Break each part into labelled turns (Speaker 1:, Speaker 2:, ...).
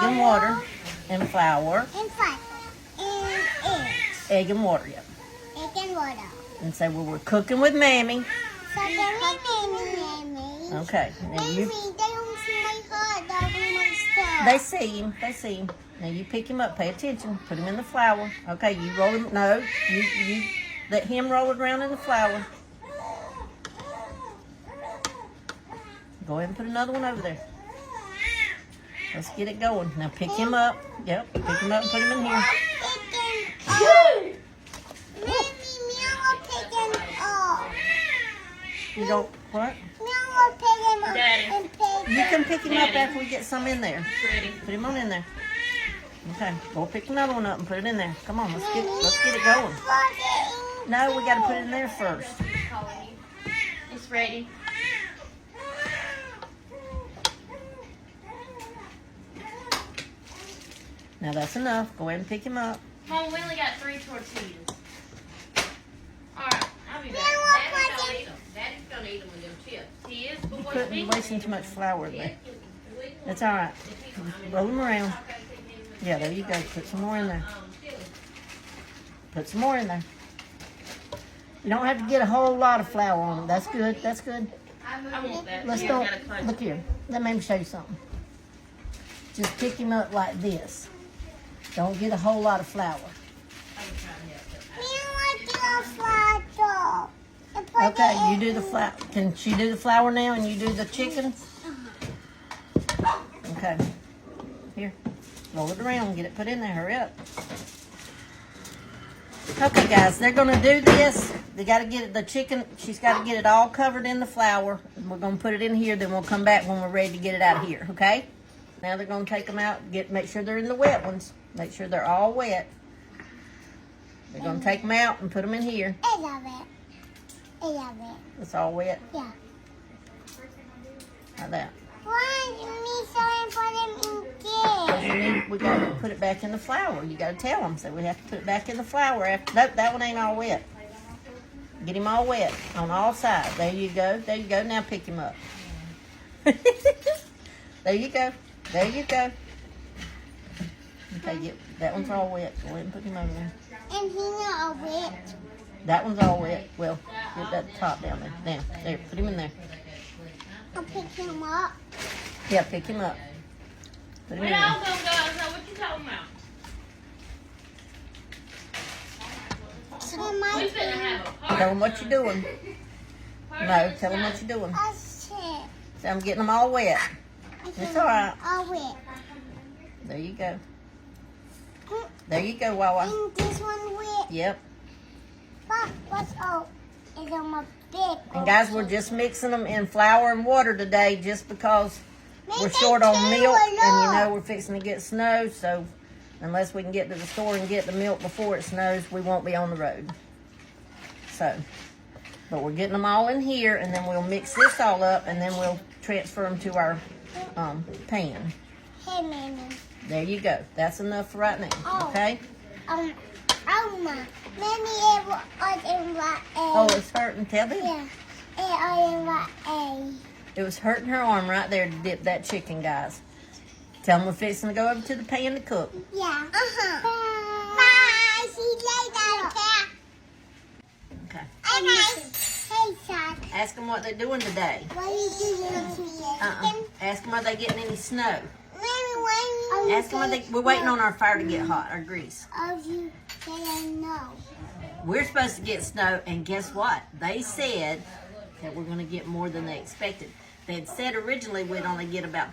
Speaker 1: and water and flour.
Speaker 2: And flour. And eggs.
Speaker 1: Egg and water, yep.
Speaker 2: Egg and water.
Speaker 1: And say, well, we're cooking with Mammy.
Speaker 2: So then Mammy.
Speaker 1: Okay. Now you,
Speaker 2: They don't see my hot dog and my stuff.
Speaker 1: they see him. They see him. Now you pick him up. Pay attention. Put him in the flour. Okay, you roll him. No, you let him roll it around in the flour. Go ahead and put another one over there. Let's get it going. Now pick him up. Yep, pick him up and put him in here. You don't, what?
Speaker 3: Daddy.
Speaker 1: You can pick him up
Speaker 3: Daddy.
Speaker 1: after we get some in there.
Speaker 3: Ready.
Speaker 1: Put him on in there. Okay, go pick another one up and put it in there. Come on, let's get it going. No, we got to put it in there first.
Speaker 3: It's ready.
Speaker 1: Now that's enough. Go ahead and pick him up.
Speaker 3: Mom, we only got 3 tortillas. Alright, I'll be back. Daddy's gonna eat them. Daddy's gonna eat them with them chips. He is, but
Speaker 1: You
Speaker 3: what
Speaker 1: putting wasting too much flour in there. That's all right. Roll them around. Yeah, there you go. Put some more in there. Put some more in there. You don't have to get a whole lot of flour on them. That's good. That's good.
Speaker 3: I want that.
Speaker 1: Let's
Speaker 3: Yeah,
Speaker 1: don't.
Speaker 3: gotta punch
Speaker 1: Look here. Let me show you something. Just pick him up like this. Don't get a whole lot of flour. Okay, you do the flour. Can she do the flour now and you do the chicken? Okay. Here. Roll it around. Get it put in there. Hurry up. Okay, guys. They're going to do this. They got to get it, the chicken. She's got to get it all covered in the flour. We're going to put it in here. Then we'll come back when we're ready to get it out of here. Okay? Now they're going to take them out. Make sure they're in the wet ones. Make sure they're all wet. They're going to take them out and put them in here.
Speaker 2: I love it. I love it.
Speaker 1: It's all wet.
Speaker 2: Yeah.
Speaker 1: Like that.
Speaker 2: Why do you need something for them in kids?
Speaker 1: We got to put it back in the flour. You got to tell them. So we have to put it back in the flour. After that one ain't all wet. Get him all wet on all sides. There you go. There you go. Now pick him up. There you go. There you go. Okay, that one's all wet. Go ahead and put him over there.
Speaker 2: And he's not wet.
Speaker 1: That one's all wet. Well, get that top down there. Now, there. Put him in there.
Speaker 2: I'll pick him up.
Speaker 1: Yeah, pick him up. Put him in
Speaker 3: We all
Speaker 1: there.
Speaker 3: go, guys. Now, what you talking about?
Speaker 2: So my
Speaker 3: We finna have a party.
Speaker 1: Tell them what you're doing. No, tell them what you're doing.
Speaker 2: I said,
Speaker 1: So I'm getting them all wet. It's all right.
Speaker 2: I'll wet.
Speaker 1: There you go. There you go, Wawa.
Speaker 2: And this one wet.
Speaker 1: Yep.
Speaker 2: But what's oh, is on my big.
Speaker 1: And guys, we're just mixing them in flour and water today just because we're
Speaker 2: Maybe
Speaker 1: short on
Speaker 2: two
Speaker 1: milk.
Speaker 2: or
Speaker 1: And you
Speaker 2: no.
Speaker 1: know we're fixing to get snow. So unless we can get to the store and get the milk before it snows, we won't be on the road. So, but we're getting them all in here. And then we'll mix this all up. And then we'll transfer them to our pan.
Speaker 2: Hey, Mammy.
Speaker 1: There you go. That's enough for right now.
Speaker 2: Oh.
Speaker 1: Okay?
Speaker 2: Mammy,
Speaker 1: Oh, it's hurting. Tell them.
Speaker 2: Yeah. A.
Speaker 1: It was hurting her arm right there to dip that chicken, guys. Tell them we're fixing to go over to the pan to cook.
Speaker 2: Yeah. Bye. See you later.
Speaker 1: Okay.
Speaker 2: Hey, son.
Speaker 1: Ask them what they're doing today.
Speaker 2: What are you doing to
Speaker 1: Ask them are they getting any snow.
Speaker 2: Mommy, why
Speaker 1: Ask them we're waiting on our fire to get hot, our grease.
Speaker 2: Oh, you say no.
Speaker 1: We're supposed to get snow, and guess what? They said that we're going to get more than they expected. They had said originally we'd only get about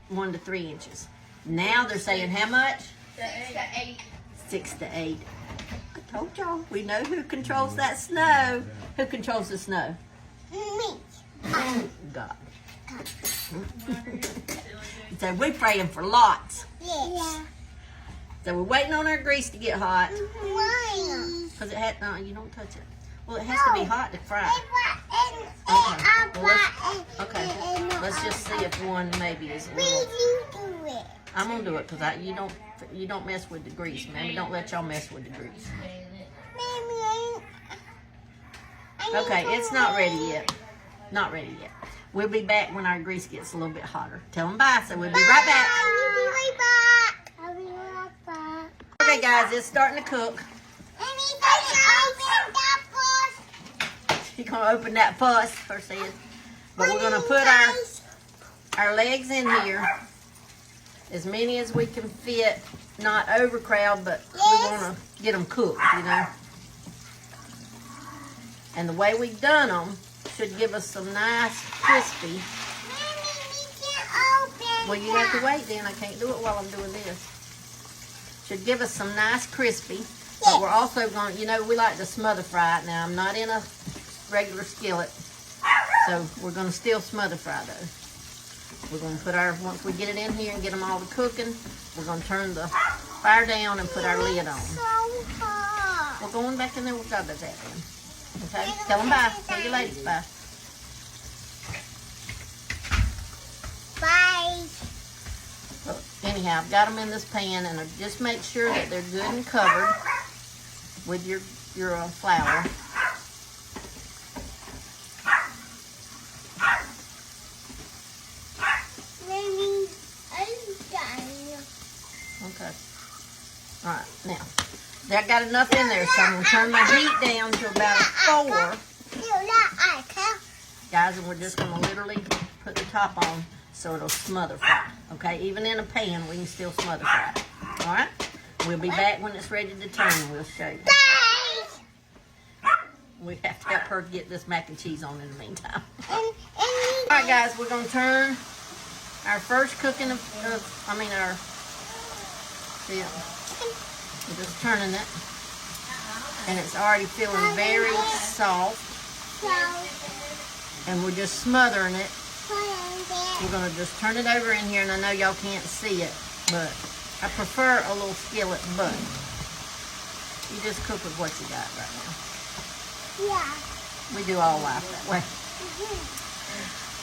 Speaker 1: 1 to 3 inches. Now they're saying how much?
Speaker 3: 6 to 8.
Speaker 1: 6 to 8. I told y'all, we know who controls that snow. Who controls the snow?
Speaker 2: Me.
Speaker 1: God. So we're praying for lots.
Speaker 2: Yeah.
Speaker 1: So we're waiting on our grease to get hot.
Speaker 2: Why?
Speaker 1: Because it had, no, you don't touch it. Well, it has to be hot to fry. Okay, let's just see if one maybe is a little.
Speaker 2: You do it.
Speaker 1: I'm gonna do it because you don't mess with the grease, man. Don't let y'all mess with the grease.
Speaker 2: Mommy,
Speaker 1: Okay, it's not ready yet. Not ready yet. We'll be back when our grease gets a little bit hotter. Tell them bye, so we'll be right back.
Speaker 2: I'll be right back. I'll be right back.
Speaker 1: Okay, guys, it's starting to cook. She's going to open that fuss, her says. But we're going to put our legs in here. As many as we can fit. Not overcrowd, but we want to get them cooked, you know. And the way we've done them should give us some nice crispy. Well, you have to wait then. I can't do it while I'm doing this. Should give us some nice crispy. But we're also going, you know, we like to smother fry it. Now, I'm not in a regular skillet. So, we're going to still smother fry though. We're going to put our, once we get it in here and get them all to cooking, we're going to turn the fire down and put our lid on. We're going back in there with God does that then. Okay? Tell them bye. Tell your ladies bye.
Speaker 2: Bye.
Speaker 1: So, anyhow, I've got them in this pan, and just make sure that they're good and covered with your flour. Okay. All right, now, I got enough in there, so I'm going to turn my heat down to about a 4. Guys, and we're just going to literally put the top on so it'll smother fry. Okay, even in a pan, we can still smother fry. All right? We'll be back when it's ready to turn, and we'll show you. We have to help her get this mac and cheese on in the meantime. All right, guys, we're going to turn our first cooking our, yeah, we're just turning it. And it's already feeling very soft. And we're just smothering it. We're going to just turn it over in here, and I know y'all can't see it, but I prefer a little skillet, but you just cook with what you got right now.
Speaker 2: Yeah.
Speaker 1: We do all life that way.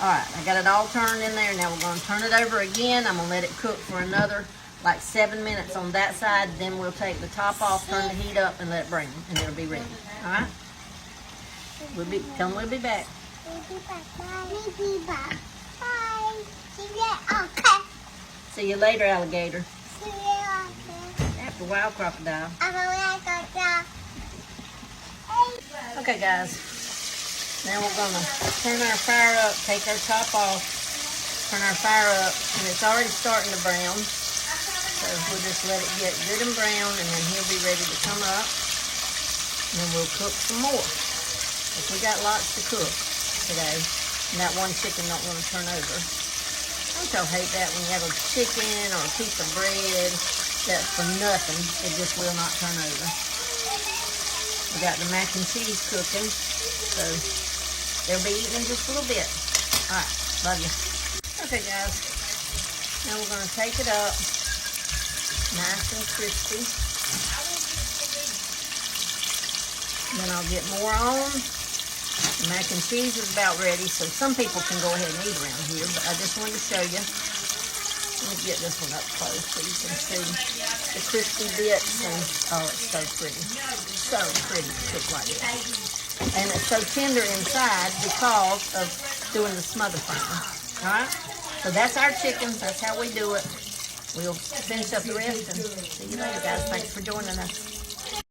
Speaker 1: All right, I got it all turned in there. Now we're going to turn it over again. I'm going to let it cook for another like 7 minutes on that side. Then we'll take the top off, turn the heat up, and let it brown, and it'll be ready. All right? Tell them we'll be back.
Speaker 2: We'll be back. Bye. We'll be back. Bye. See you okay.
Speaker 1: See you later, alligator.
Speaker 2: See you okay.
Speaker 1: After wild crocodile.
Speaker 2: I'm a wild crocodile.
Speaker 1: Okay, guys. Now we're going to turn our fire up, take our top off, turn our fire up, and it's already starting to brown. So we'll just let it get good and brown, and then he'll be ready to come up. And then we'll cook some more. Because we got lots to cook today. And that one chicken don't want to turn over. Don't y'all hate that when you have a chicken or a piece of bread that's for nothing, it just will not turn over. We got the mac and cheese cooking, so they'll be eating in just a little bit. All right, love you. Okay, guys. Now we're going to take it up, nice and crispy. Then I'll get more on. The mac and cheese is about ready, so some people can go ahead and eat around here, but I just wanted to show you. Let me get this one up close so you can see the crispy bits, and oh, it's so pretty. So pretty to cook like this. And it's so tender inside because of doing the smother frying. Alright? So that's our chicken. That's how we do it. We'll finish up the rest and see you later, guys. Thanks for joining us.